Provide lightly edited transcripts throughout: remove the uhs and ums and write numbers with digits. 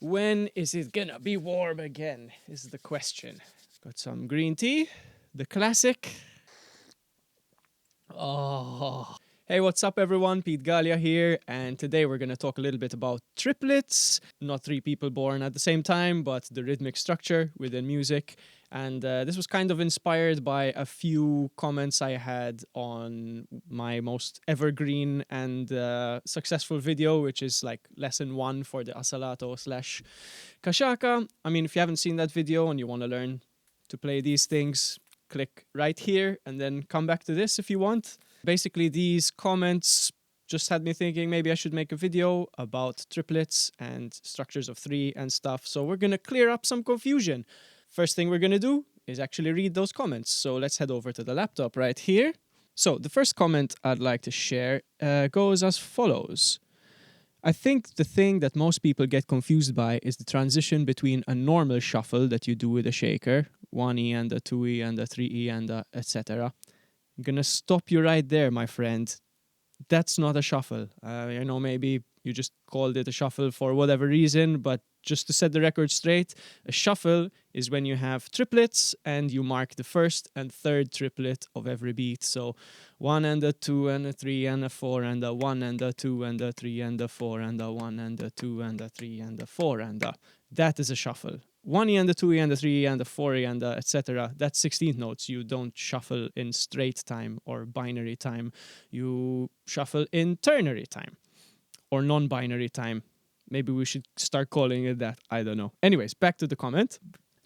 When is it gonna be warm again, is the question. Got some green tea, the classic. Oh. Hey, what's up everyone? Pete Gallia here, and today we're gonna talk a little bit about triplets. Not three people born at the same time, but the rhythmic structure within music. And this was kind of inspired by a few comments I had on my most evergreen and successful video, which is like lesson 1 for the Asalato / Kashaka. I mean, if you haven't seen that video and you want to learn to play these things, click right here and then come back to this if you want. Basically, these comments just had me thinking maybe I should make a video about triplets and structures of 3 and stuff. So we're going to clear up some confusion. First thing we're going to do is actually read those comments. So let's head over to the laptop right here. So the first comment I'd like to share goes as follows. I think the thing that most people get confused by is the transition between a normal shuffle that you do with a shaker, 1E and a 2E and a 3E and a etc. I'm gonna stop you right there, my friend. That's not a shuffle. You know, maybe you just called it a shuffle for whatever reason, but just to set the record straight, a shuffle is when you have triplets and you mark the first and third triplet of every beat. So 1 and a 2 and a 3 and a 4 and a 1 and a 2 and a 3 and a 4 and a 1 and a 2 and a 3 and a 4 and a. That is a shuffle. 1E and a 2E and a 3E and a 4E and a etc. That's 16th notes. You don't shuffle in straight time or binary time. You shuffle in ternary time or non-binary time. Maybe we should start calling it that. I don't know. Anyways, back to the comment.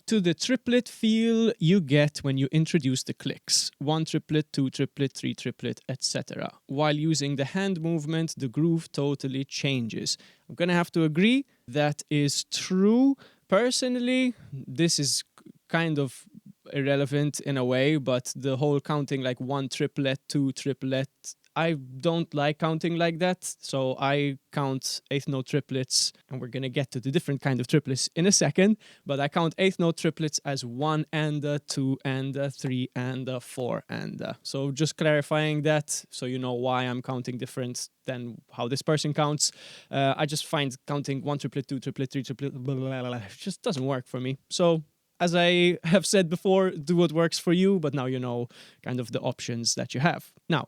To the triplet feel you get when you introduce the clicks. 1 triplet, 2 triplet, 3 triplet, etc. While using the hand movement, the groove totally changes. I'm gonna have to agree that is true. Personally, this is kind of irrelevant in a way, but the whole counting like 1 triplet, 2 triplet, I don't like counting like that. So I count 8th note triplets, and we're going to get to the different kind of triplets in a second, but I count 8th note triplets as 1 and a 2 and a 3 and a 4 and a. So just clarifying that so you know why I'm counting different than how this person counts. I just find counting 1 triplet, 2 triplet, 3 triplet, blah, blah, blah, blah, just doesn't work for me. So as I have said before, do what works for you, but now you know kind of the options that you have. Now,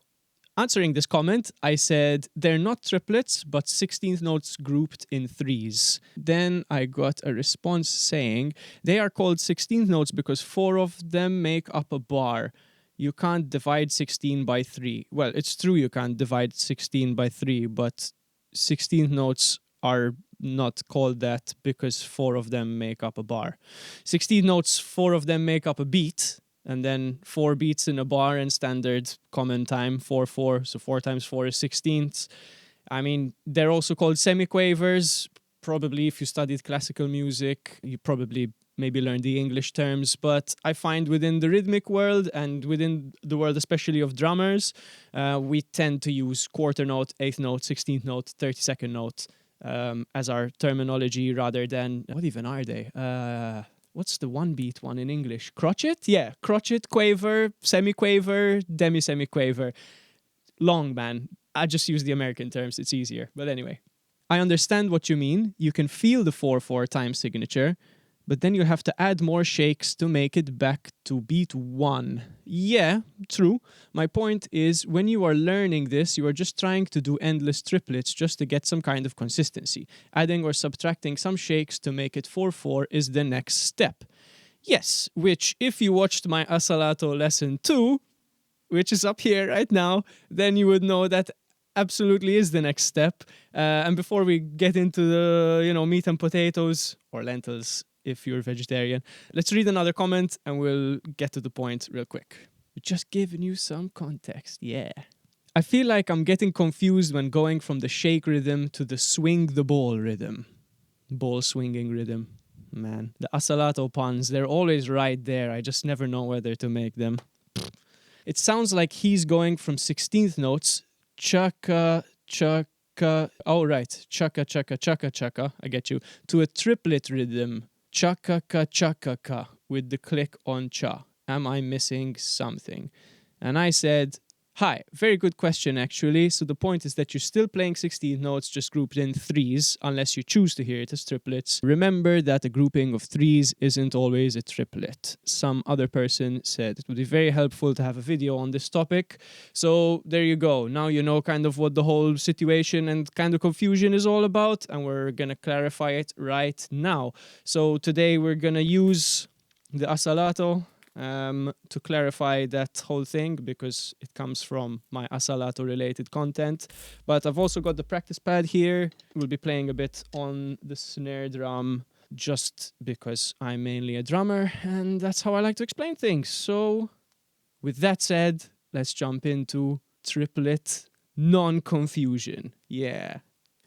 answering this comment, I said they're not triplets, but 16th notes grouped in 3s. Then I got a response saying they are called 16th notes because 4 of them make up a bar. You can't divide 16 by 3. Well, it's true you can't divide 16 by 3, but 16th notes are not called that because 4 of them make up a bar. 16th notes, 4 of them make up a beat. And then 4 beats in a bar in standard common time, 4/4. So 4 times 4 is 16ths. I mean, they're also called semiquavers. Probably if you studied classical music, you probably maybe learned the English terms. But I find within the rhythmic world and within the world especially of drummers, we tend to use quarter note, 8th note, 16th note, 32nd note as our terminology rather than... What even are they? What's the 1 beat one in English? Crotchet? Yeah, crotchet, quaver, semi-quaver, demi-semi-quaver. Long, man. I just use the American terms, it's easier. But anyway, I understand what you mean. You can feel the 4/4 time signature, but then you have to add more shakes to make it back to beat 1. Yeah, true. My point is, when you are learning this, you are just trying to do endless triplets just to get some kind of consistency. Adding or subtracting some shakes to make it 4/4 is the next step. Yes, which if you watched my Asalato lesson 2, which is up here right now, then you would know that absolutely is the next step. And before we get into the, meat and potatoes, or lentils, if you're vegetarian, let's read another comment and we'll get to the point real quick. We're just giving you some context, yeah. I feel like I'm getting confused when going from the shake rhythm to the swing the ball rhythm. Ball swinging rhythm. Man, the Asalato puns, they're always right there. I just never know whether to make them. It sounds like he's going from 16th notes, chaka, chaka, oh right, chaka, chaka, chaka, chaka, I get you, to a triplet rhythm, chaka-ka, chaka-ka, with the click on cha. Am I missing something? And I said, Hi, very good question actually. So the point is that you're still playing 16th notes just grouped in threes unless you choose to hear it as triplets. Remember that a grouping of threes isn't always a triplet. Some other person said it would be very helpful to have a video on this topic. So there you go. Now you know kind of what the whole situation and kind of confusion is all about, and we're gonna clarify it right now. So today we're gonna use the Asalato to clarify that whole thing, because it comes from my Asalato related content. But I've also got the practice pad here. We'll be playing a bit on the snare drum just because I'm mainly a drummer and that's how I like to explain things. So with that said, let's jump into triplet non-confusion. Yeah.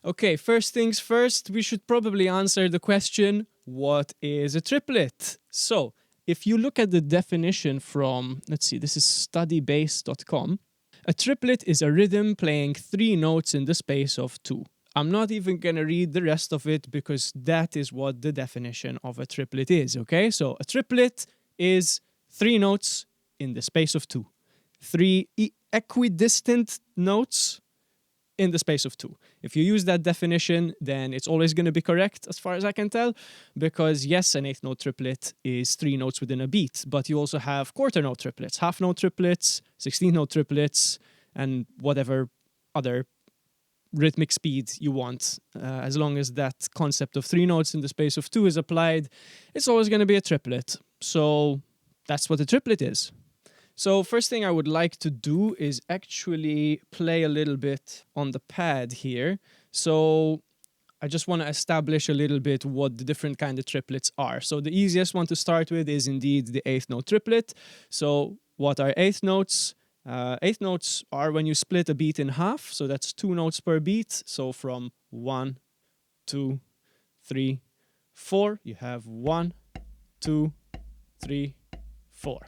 Okay, first things first, we should probably answer the question, what is a triplet? So if you look at the definition from, let's see, this is studybase.com. A triplet is a rhythm playing 3 notes in the space of 2. I'm not even going to read the rest of it because that is what the definition of a triplet is, okay? So a triplet is 3 notes in the space of 2. 3 equidistant notes in the space of 2. If you use that definition, then it's always going to be correct as far as I can tell, because yes, an 8th note triplet is 3 notes within a beat, but you also have quarter note triplets, half note triplets, 16th note triplets, and whatever other rhythmic speed you want. As long as that concept of 3 notes in the space of 2 is applied, it's always going to be a triplet. So that's what a triplet is. So first thing I would like to do is actually play a little bit on the pad here. So I just want to establish a little bit what the different kind of triplets are. So the easiest one to start with is indeed the 8th note triplet. So what are 8th notes? 8th notes are when you split a beat in half. So that's 2 notes per beat. So from 1, 2, 3, 4, you have 1, 2, 3, 4.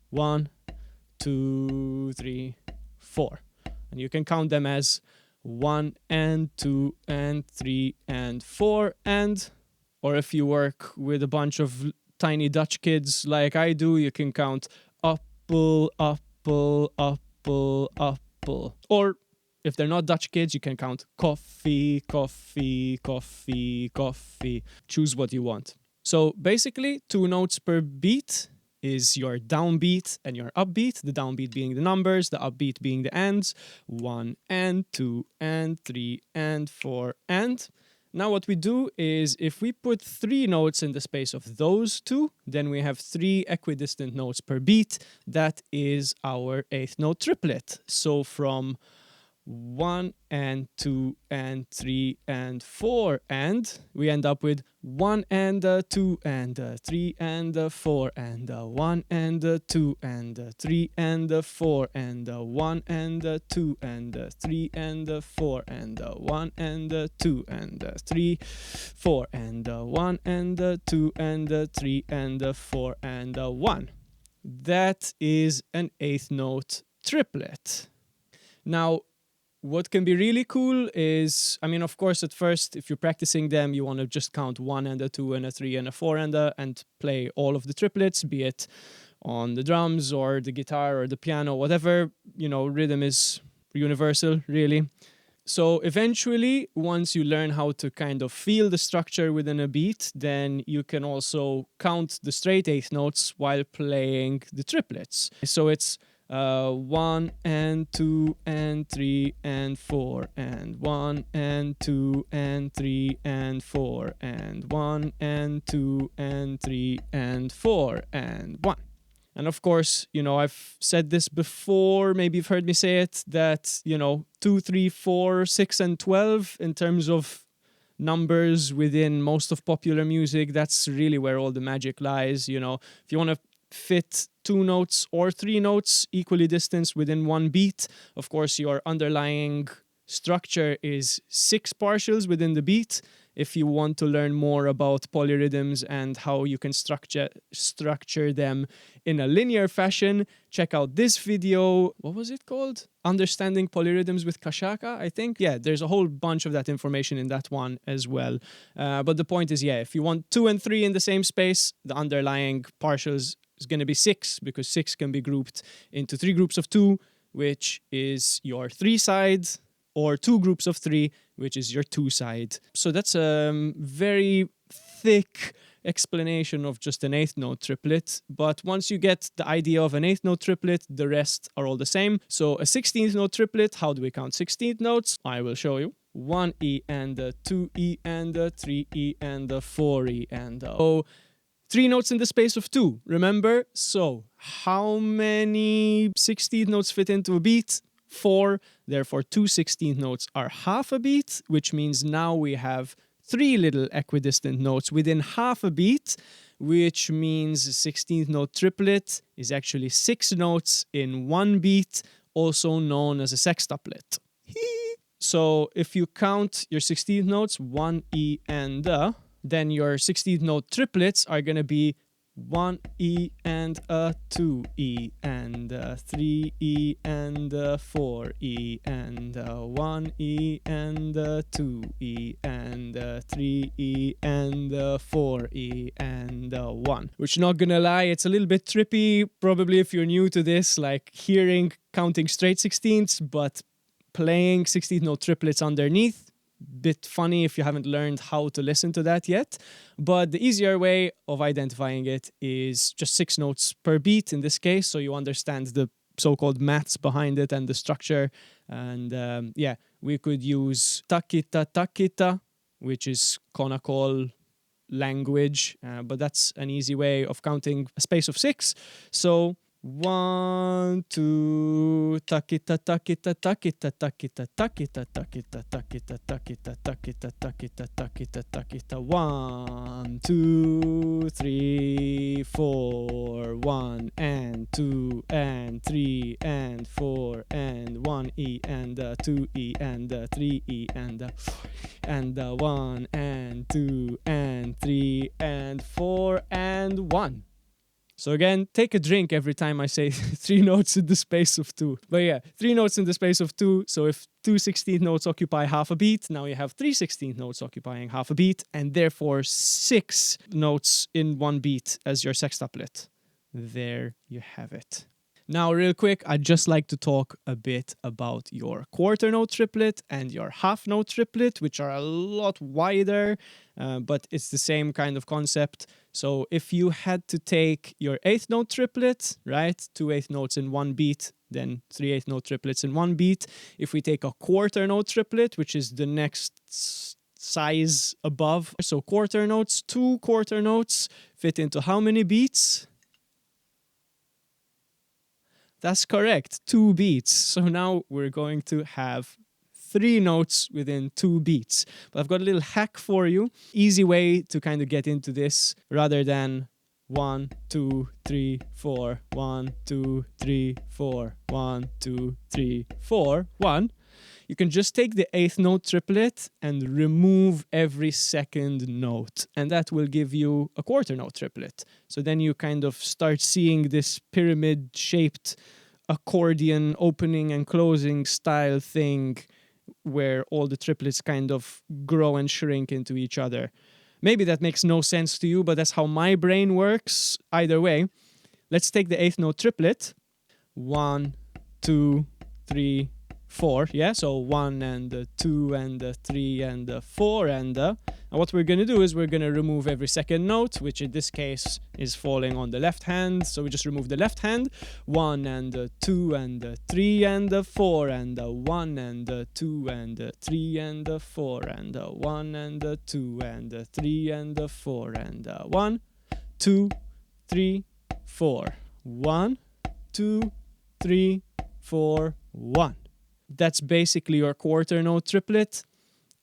1, 2, 3, 4. And you can count them as 1 and 2 and 3 and 4 and, or if you work with a bunch of tiny Dutch kids like I do, you can count appel, appel, appel, appel. Or if they're not Dutch kids, you can count coffee, coffee, coffee, coffee. Choose what you want. So basically 2 notes per beat is your downbeat and your upbeat, the downbeat being the numbers, the upbeat being the ands, 1 and 2 and 3 and 4 and. Now what we do is if we put 3 notes in the space of those 2, then we have 3 equidistant notes per beat. That is our 8th note triplet. So from 1 and 2 and 3 and 4 and we end up with 1 and 2 and 3 and 4 and 1 and 2 and 3 and 4 and 1 and 2 and 3 and 4 and 1 and 2 and 3 4 and 1 and 2 and 3 and 4 and 1. That is an 8th note triplet. Now what can be really cool is, I mean, of course, at first, if you're practicing them, you want to just count 1 and a 2 and a 3 and a 4 and play all of the triplets, be it on the drums or the guitar or the piano, whatever, you know, rhythm is universal, really. So eventually, once you learn how to kind of feel the structure within a beat, then you can also count the straight 8th notes while playing the triplets. So it's 1 and 2 and 3 and 4 and 1 and 2 and 3 and 4 and 1 and 2 and 3 and 4 and 1. And of course, you know, I've said this before, maybe you've heard me say it, that, you know, 2, 3, 4, 6 and 12 in terms of numbers within most of popular music, that's really where all the magic lies. You know, if you want to fit 2 notes or 3 notes equally distanced within one beat, of course your underlying structure is 6 partials within the beat. If you want to learn more about polyrhythms and how you can structure them in a linear fashion, check out this video. What was it called? Understanding Polyrhythms with Kashaka, I think. Yeah, there's a whole bunch of that information in that one as well. But the point is, yeah, if you want 2 and 3 in the same space, the underlying partials is going to be 6, because 6 can be grouped into 3 groups of 2, which is your 3-side, or 2 groups of 3, which is your 2-side. So that's a very thick explanation of just an 8th note triplet, but once you get the idea of an 8th note triplet, the rest are all the same. So a 16th note triplet, how do we count 16th notes? I will show you. 1 E and a 2 E and a 3 E and a 4 E and a... Oh, 3 notes in the space of 2, remember? So how many 16th notes fit into a beat? 4, therefore 2 16th notes are half a beat, which means now we have 3 little equidistant notes within half a beat, which means a 16th note triplet is actually 6 notes in 1 beat, also known as a sextuplet. So if you count your 16th notes, 1 E and a, then your 16th note triplets are going to be 1 E and a 2 E and a 3 E and a 4 E and a 1 E and a 2 E and a 3 E and a 4 E and a 1. Which, not gonna lie, it's a little bit trippy, probably if you're new to this, like hearing counting straight 16ths, but playing 16th note triplets underneath. Bit funny if you haven't learned how to listen to that yet, but the easier way of identifying it is just 6 notes per beat in this case, so you understand the so-called maths behind it and the structure. And yeah, we could use takita takita, which is Konakol language, but that's an easy way of counting a space of 6. So 1, 2, takita takita takita takita takita takita takita takita takita takita takita takita 1, 2, 3, 4, 1 and 2 and 3 and 4 and 1 E and 2 E and 3 E and 1 and 2 and 3 and 4 and 1. So again, take a drink every time I say 3 notes in the space of 2. But yeah, 3 notes in the space of 2. So if 2 16th notes occupy half a beat, now you have 3 16th notes occupying half a beat, and therefore 6 notes in 1 beat as your sextuplet. There you have it. Now, real quick, I'd just like to talk a bit about your quarter note triplet and your half note triplet, which are a lot wider, but it's the same kind of concept. So if you had to take your 8th note triplet, right, 2 8th notes in 1 beat, then 3 8th note triplets in 1 beat. If we take a quarter note triplet, which is the next size above, so quarter notes, 2 quarter notes fit into how many beats? That's correct, 2 beats. So now we're going to have 3 notes within 2 beats. But I've got a little hack for you. Easy way to kind of get into this rather than 1, 2, 3, 4, 1, 2, 3, 4, 1, 2, 3, 4, 1. You can just take the 8th note triplet and remove every second note, and that will give you a quarter note triplet. So then you kind of start seeing this pyramid-shaped accordion opening and closing style thing where all the triplets kind of grow and shrink into each other. Maybe that makes no sense to you, but that's how my brain works. Either way, let's take the 8th note triplet. 1, 2, 3, 4, yeah, so 1 and 2 and 3 and 4 and what we're going to do is we're going to remove every second note, which in this case is falling on the left hand, so we just remove the left hand. 1 and 2 and 3 and 4 and 1 and 2 and 3 and 4 and 1 and 2 and 3 and 4 and 1, 2, 3, 4, 1, 2, 3, 4, 1. That's basically your quarter note triplet.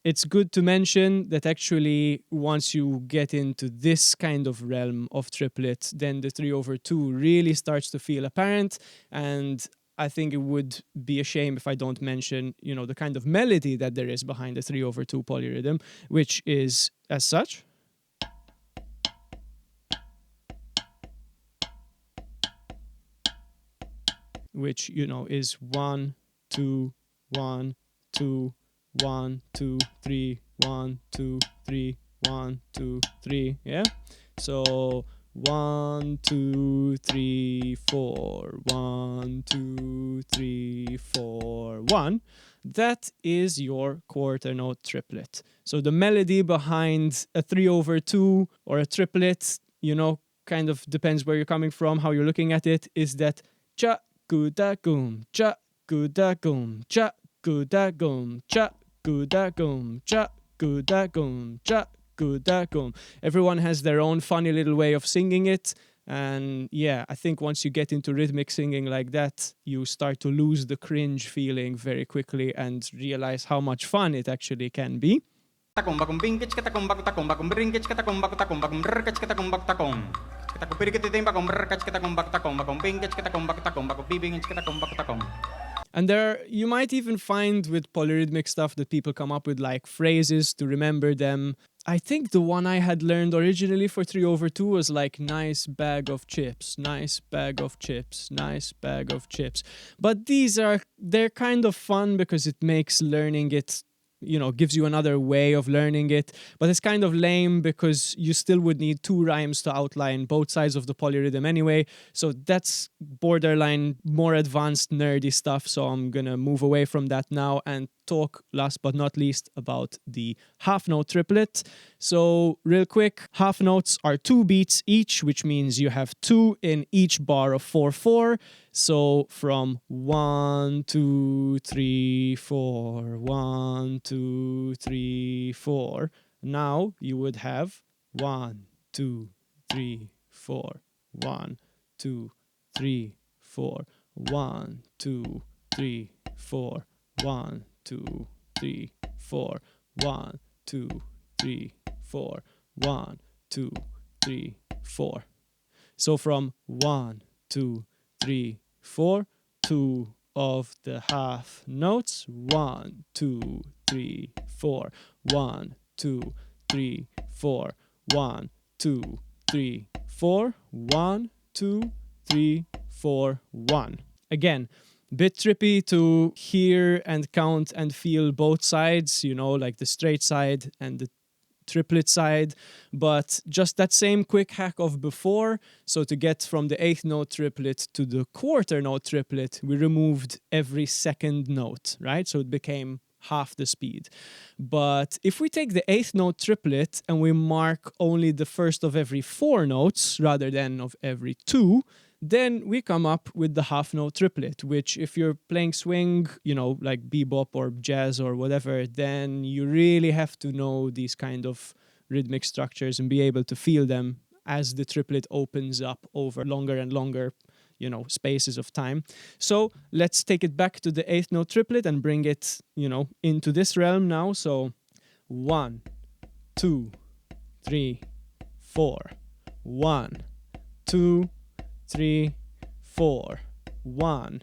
It's good to mention that actually once you get into this kind of realm of triplet, then the 3/2 really starts to feel apparent. And I think it would be a shame if I don't mention, you know, the kind of melody that there is behind the 3/2 polyrhythm, which is as such. Which, you know, is 1, 2, 1, 2, 1, 2, 3, 1, 2, 3, 1, 2, 3, yeah? So 1, 2, 3, 4, 1, 2, 3, 4, 1. That is your quarter note triplet. So the melody behind a 3/2 or a triplet, you know, kind of depends where you're coming from, how you're looking at it, is that cha gu da gum, cha gu da gum, cha gu da gum, cha gu da gum, cha gu da gum, cha gu da gum. Everyone has their own funny little way of singing it. And yeah, I think once you get into rhythmic singing like that, you start to lose the cringe feeling very quickly and realize how much fun it actually can be. And you might even find with polyrhythmic stuff that people come up with like phrases to remember them. I think the one I had learned originally for 3/2 was like nice bag of chips, nice bag of chips, nice bag of chips. But they're kind of fun because it makes learning it, you know, gives you another way of learning it. But it's kind of lame because you still would need 2 rhymes to outline both sides of the polyrhythm anyway. So that's borderline more advanced nerdy stuff. So I'm gonna move away from that now and talk last but not least about the half note triplet. So real quick, half notes are 2 beats each, which means you have 2 in each bar of 4/4. So from 1, 2, 3, 4, 1, 2, 3, 4. Now you would have 1, 2, 3, 4, 1, 2, 3, 4, 1, 2, 3, 4, 1, 2, 3, 4, 1, 2, 3, 4, 1, 2, 3, 4. So from 1, 2, 3, 4, 2 of the half notes. 1, 2, 3, 4. 1, 2, 3, 4. 1, 2, 3, 4. 1, 2, 3, 4, 1. Again, bit trippy to hear and count and feel both sides, you know, like the straight side and the triplet side, but just that same quick hack of before. So to get from the 8th note triplet to the quarter note triplet, we removed every second note, right? So it became half the speed. But if we take the 8th note triplet and we mark only the first of every 4 notes rather than of every 2, then we come up with the half note triplet, which if you're playing swing, you know, like bebop or jazz or whatever, then you really have to know these kind of rhythmic structures and be able to feel them as the triplet opens up over longer and longer, you know, spaces of time. So let's take it back to the 8th note triplet and bring it, you know, into this realm now. So 1, 2, 3, 4. 1, 2, 3, 4. 1,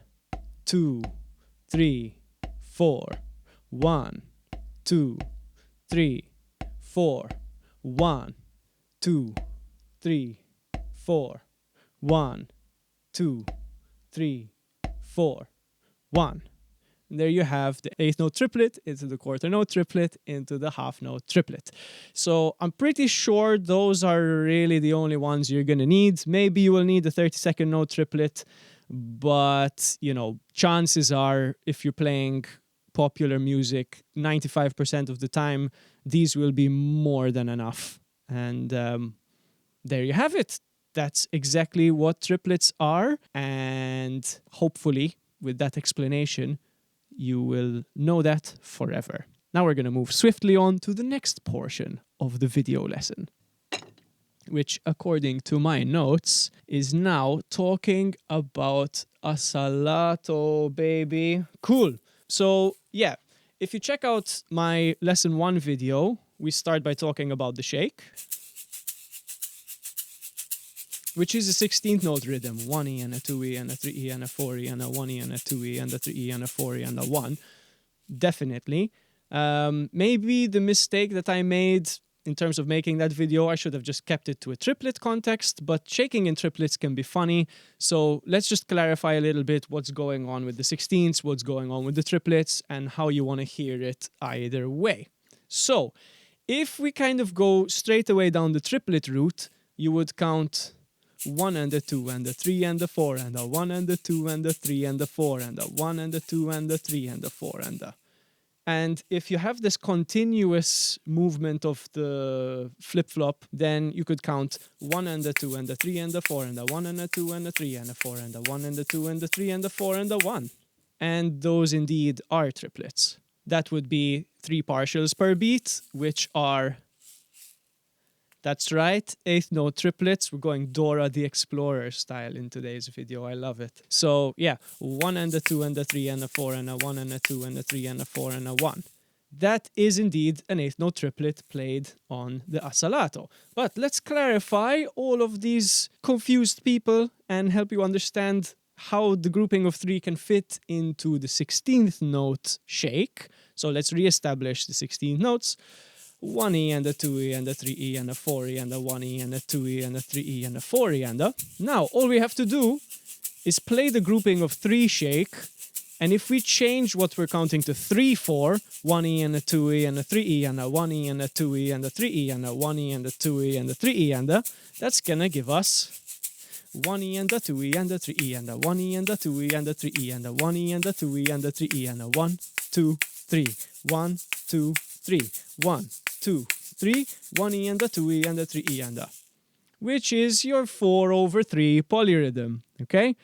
2, 3, 4. 1, 2, 3, 4. 1, 2, 3, 4. 1, 2, 3, 4. 1. And there you have the 8th note triplet into the quarter note triplet into the half note triplet. So I'm pretty sure those are really the only ones you're going to need. Maybe you will need the 32nd note triplet, but, you know, chances are if you're playing popular music 95% of the time, these will be more than enough. And there you have it. That's exactly what triplets are. And hopefully with that explanation, you will know that forever. Now we're going to move swiftly on to the next portion of the video lesson, which, according to my notes, is now talking about Asalato, baby. Cool. So, yeah, if you check out my lesson 1 video, we start by talking about the shake, which is a 16th note rhythm. 1E and a 2E and a 3E and a 4E and a 1E and a 2E and a 3E and a 4E and a 1. Definitely. Maybe the mistake that I made in terms of making that video, I should have just kept it to a triplet context, but shaking in triplets can be funny. So let's just clarify a little bit what's going on with the 16ths, what's going on with the triplets, and how you want to hear it either way. So if we kind of go straight away down the triplet route, you would count 1 and a 2 and a 3 and a 4 and a 1 and a 2 and a 3 and a 4 and a 1 and a 2 and a 3 and a 4 and a. And if you have this continuous movement of the flip-flop, then you could count 1 and a 2 and a 3 and a 4 and a 1 and a 2 and a 3 and a 4 and a 1 and a 2 and a 3 and a 4 and a 1. And those indeed are triplets. That would be 3 partials per beat, which are... That's right, 8th note triplets. We're going Dora the Explorer style in today's video. I love it. So yeah, 1 and a 2 and a 3 and a 4 and a 1 and a 2 and a 3 and a 4 and a 1. That is indeed an 8th note triplet played on the Asalato. But let's clarify all of these confused people and help you understand how the grouping of 3 can fit into the 16th note shake. So let's re-establish the 16 notes. 1E and a 2E and a 3E and a 4E and a 1E and a 2E and a 3E and a 4E and a... Now, all we have to do is play the grouping of 3 shake, and if we change what we're counting to 3/4, 1E and a 2E and a 3E and a 1E and a 2E and a 3E and a 1E and a 2E and a 3E and a... That's gonna give us 1E and a 2E and a 3E and a 1E and a 2E and a 3E and a 1E and a 2E and a 3E and a 1, 2, 3, 1, 2, 3, 1, 2, 3, 1E and a 2E and a 3E and a, which is your 4/3 polyrhythm, okay?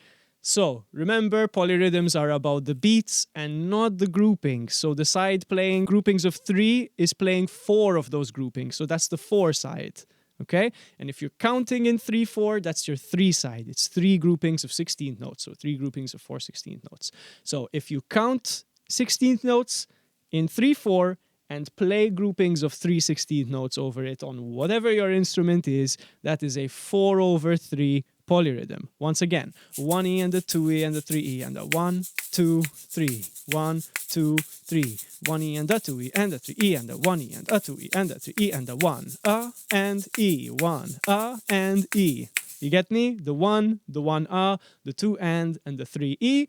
So, remember, polyrhythms are about the beats and not the groupings. So the side playing groupings of 3 is playing 4 of those groupings. So that's the 4 side, okay? And if you're counting in 3/4, that's your 3 side. It's 3 groupings of 16th notes, so 3 groupings of 4 16th notes. So if you count 16th notes in 3/4, and play groupings of 3 16th notes over it on whatever your instrument is, that is a 4/3 polyrhythm. Once again, 1E and a 2E and a 3E and a 1, 2, 3, 1, 2, 3, 1E and a 2E and a 3E and a 1E and a 2E and a 3E and a 1, A and E, 1, A and E. You get me? The 1, the 1 A, the 2 and the 3 E,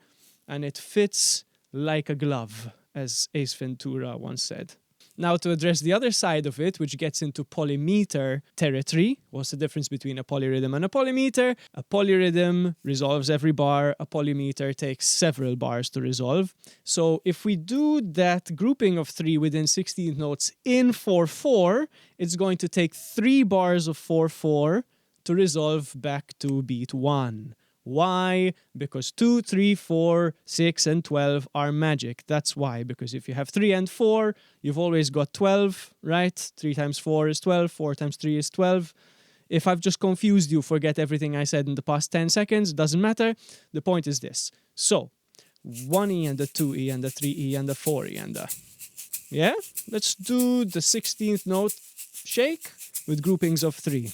and it fits like a glove, as Ace Ventura once said. Now, to address the other side of it, which gets into polymeter territory, what's the difference between a polyrhythm and a polymeter? A polyrhythm resolves every bar, a polymeter takes several bars to resolve. So if we do that grouping of 3 within 16th notes in 4/4, it's going to take 3 bars of 4/4 to resolve back to beat 1. Why? Because 2, 3, 4, 6, and 12 are magic. That's why. Because if you have 3 and 4, you've always got 12, right? 3 times 4 is 12, 4 times 3 is 12. If I've just confused you, forget everything I said in the past 10 seconds. Doesn't matter. The point is this. So, 1E and a 2E and a 3E and a 4E and a... Yeah? Let's do the 16th note shake with groupings of 3.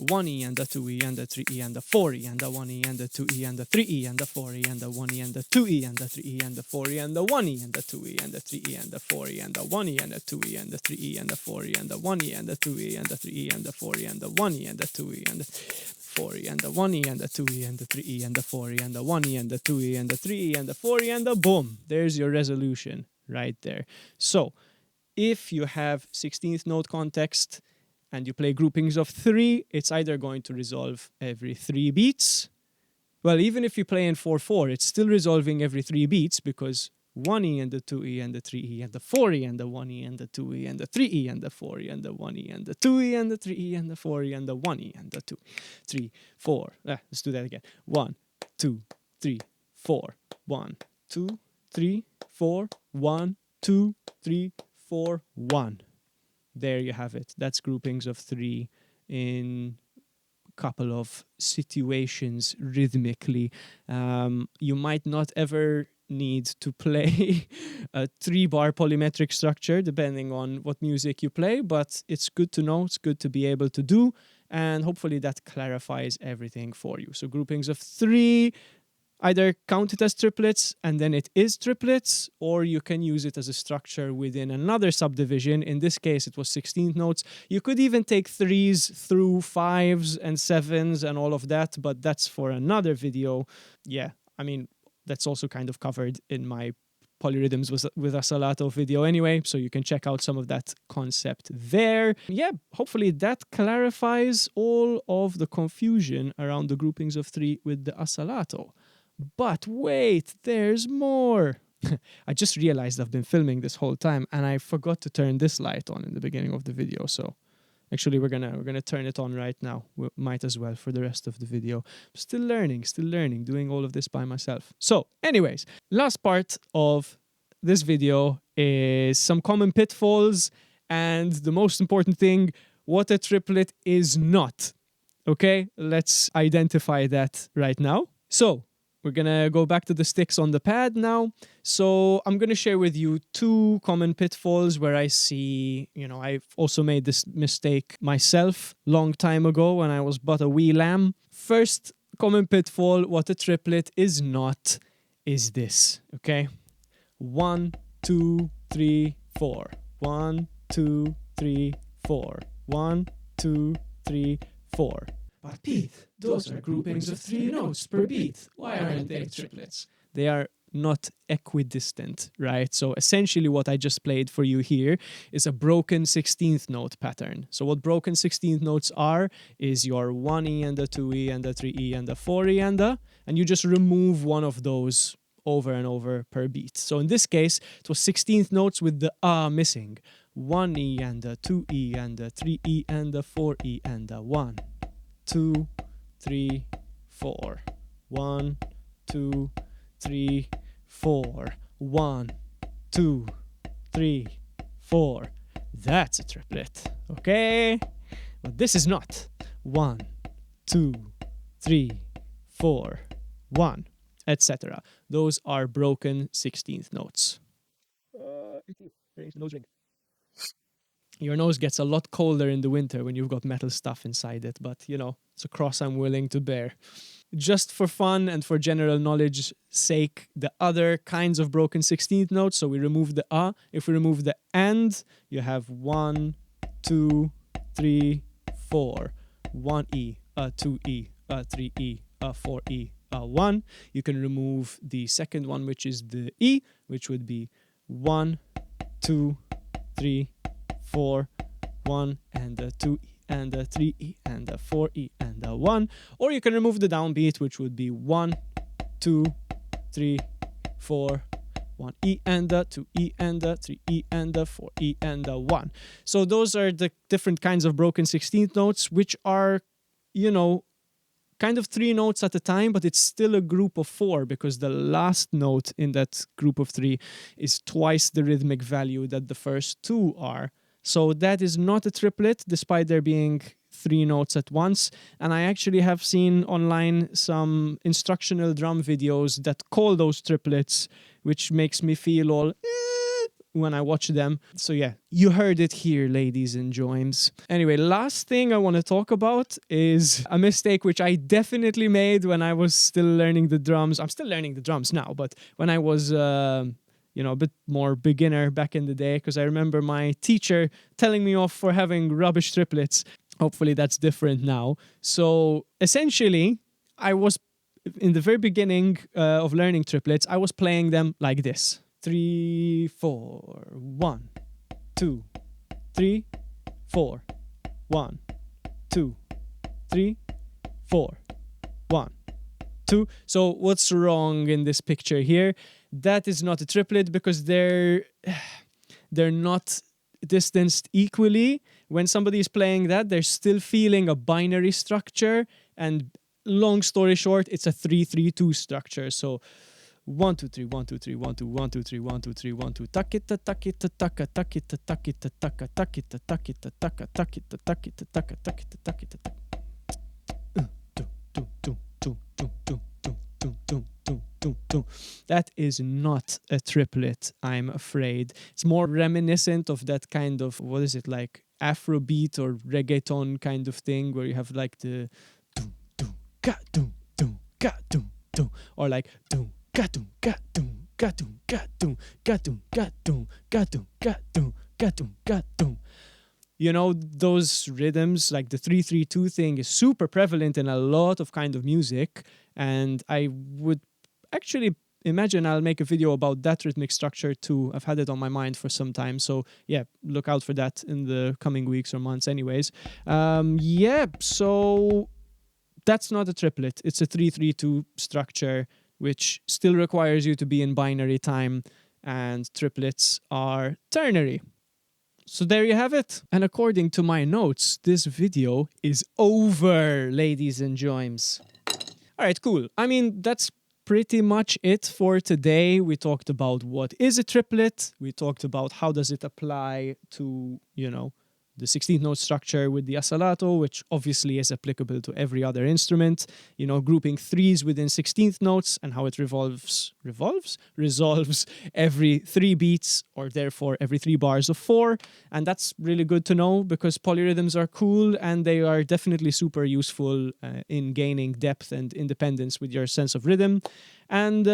1E and a 2E and a 3E and a 4E and a 1E and a 2E and a 3E and a 4E and a 1E and a 2E and a 3E and a 4E and a 1E and a 2E and a 3E and a 4E and a 1E and a 2E and a 3E and a 4E and a 1E and a 2E and a 3E and a 4E and a 1E and a 2E and a 4E and a 1E and a 2E and a 3E and a 4E and a 1E and a 2E and a 3E and a 4E and a boom. There's your resolution right there. So, if you have 16th note context, and you play groupings of 3, it's either going to resolve every 3 beats. Well, even if you play in 4/4, it's still resolving every 3 beats because 1E and the 2E and the 3E and the 4E and the 1E and the 2E and the 3E and the 4E and the 1E and the 2E and the 3E and the 4E and the 1E and the 2, 3, 4. Let's do that again. 1, 2, 3, 4. 1, 2, 3, 4. 1, 2, 3, 4. 1. There you have it. That's groupings of 3 in a couple of situations rhythmically. You might not ever need to play a 3-bar polymetric structure depending on what music you play, but it's good to know, it's good to be able to do, and hopefully that clarifies everything for you. So groupings of 3, either count it as triplets and then it is triplets, or you can use it as a structure within another subdivision. In this case, it was 16th notes. You could even take 3s through 5s and 7s and all of that, but that's for another video. Yeah, I mean, that's also kind of covered in my Polyrhythms with Asalato video anyway, so you can check out some of that concept there. Yeah, hopefully that clarifies all of the confusion around the groupings of 3 with the Asalato. But wait, there's more. I just realized I've been filming this whole time and I forgot to turn this light on in the beginning of the video, so actually we're gonna turn it on right now. We might as well for the rest of the video. Still learning, doing all of this by myself. So anyways, last part of this video is some common pitfalls and the most important thing, what a triplet is not. Okay, let's identify that right now. So we're gonna go back to the sticks on the pad now. So I'm gonna share with you 2 common pitfalls where I see, I've also made this mistake myself long time ago when I was but a wee lamb. First common pitfall, what a triplet is not, is this, okay? 1, 2, 3, 4. 1, 2, 3, 4. 1, 2, 3, 4. But Pete, those are groupings of 3 notes per beat. Why aren't they triplets? They are not equidistant, right? So essentially what I just played for you here is a broken 16th note pattern. So what broken 16th notes are is your 1E and a 2E and a 3E and a 4E and you just remove one of those over and over per beat. So in this case, it was 16th notes with the missing. 1E and a 2E and a 3E and a 4E and a 1. 2, 3, 4. 1, 2, 3, 4. 1, 2, 3, 4. That's a triplet, okay? But this is not. 1, 2, 3, 4, 1, etc. Those are broken 16th notes. Nose ring. Your nose gets a lot colder in the winter when you've got metal stuff inside it, but it's a cross I'm willing to bear. Just for fun and for general knowledge sake, the other kinds of broken 16th notes, so we remove the if we remove the and, you have 1, 2, 3, 4, 1E, 2E, 3E, 4E, 1. You can remove the second one, which is the E, which would be 1, 2, 3, 4, 1, and a 2E, and a 3E, and a 4E, and a 1. Or you can remove the downbeat, which would be 1, 2, 3, 4, 1E, and a 2E, and a 3E, and a 4E, and a 1. So those are the different kinds of broken 16th notes, which are, kind of 3 notes at a time, but it's still a group of 4 because the last note in that group of 3 is twice the rhythmic value that the first 2 are. So that is not a triplet, despite there being 3 notes at once. And I actually have seen online some instructional drum videos that call those triplets, which makes me feel all when I watch them. So yeah, you heard it here, ladies and joims. Anyway, last thing I want to talk about is a mistake which I definitely made when I was still learning the drums. I'm still learning the drums now, but when I was a bit more beginner back in the day, because I remember my teacher telling me off for having rubbish triplets. Hopefully that's different now. So essentially, I was, in the very beginning of learning triplets, I was playing them like this. 3, 4, 1, 2, 3, 4, 1, 2, 3, 4, 1, 2. So what's wrong in this picture here? That is not a triplet because they're not distanced equally. When somebody is playing that, they're still feeling a binary structure, and long story short, it's a 3-3-2 structure. So 1 2 3 1 2 3 1 2 1 2 3 1 2 3 1 2 tuck it tuck it tuck it tuck it tuck it tuck it tuck it tuck it tuck it tuck it tuck it tuck it tuck it tuck it That is not a triplet, I'm afraid. It's more reminiscent of that kind of, what is it, like Afrobeat or reggaeton kind of thing, where you have like the or like those rhythms, like the 3-3-2 thing is super prevalent in a lot of kind of music, and I would actually imagine I'll make a video about that rhythmic structure too. I've had it on my mind for some time. So yeah, look out for that in the coming weeks or months anyways. Yeah, so that's not a triplet. It's a 3-3-2 structure, which still requires you to be in binary time, and triplets are ternary. So there you have it. And according to my notes, this video is over, ladies and joims. All right, cool. I mean, that's pretty much it for today. We talked about what is a triplet. We talked about how does it apply to, you know, the 16th note structure with the Asalato, which obviously is applicable to every other instrument, you know, grouping threes within 16th notes and how it resolves every 3 beats, or therefore every 3 bars of 4. And that's really good to know because polyrhythms are cool and they are definitely super useful in gaining depth and independence with your sense of rhythm. And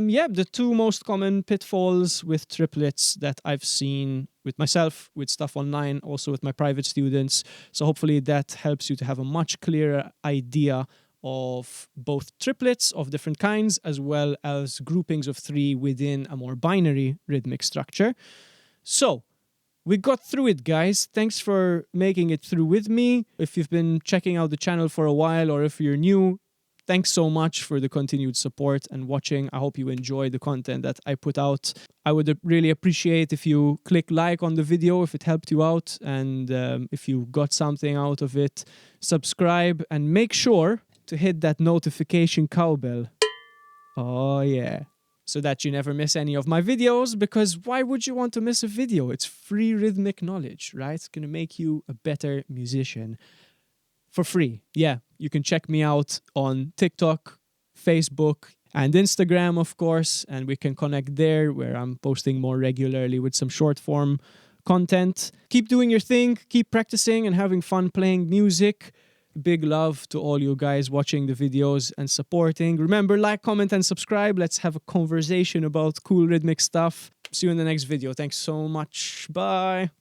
yeah, the 2 most common pitfalls with triplets that I've seen with myself, with stuff online, also with my private students. So hopefully that helps you to have a much clearer idea of both triplets of different kinds, as well as groupings of 3 within a more binary rhythmic structure. So we got through it, guys. Thanks for making it through with me. If you've been checking out the channel for a while, or if you're new, thanks so much for the continued support and watching. I hope you enjoy the content that I put out. I would really appreciate if you click like on the video if it helped you out, and if you got something out of it, subscribe and make sure to hit that notification cowbell. Oh yeah. So that you never miss any of my videos, because why would you want to miss a video? It's free rhythmic knowledge, right? It's going to make you a better musician. For free. Yeah, you can check me out on TikTok, Facebook, and Instagram, of course, and we can connect there where I'm posting more regularly with some short form content. Keep doing your thing, keep practicing and having fun playing music. Big love to all you guys watching the videos and supporting. Remember, like, comment, and subscribe. Let's have a conversation about cool rhythmic stuff. See you in the next video. Thanks so much. Bye.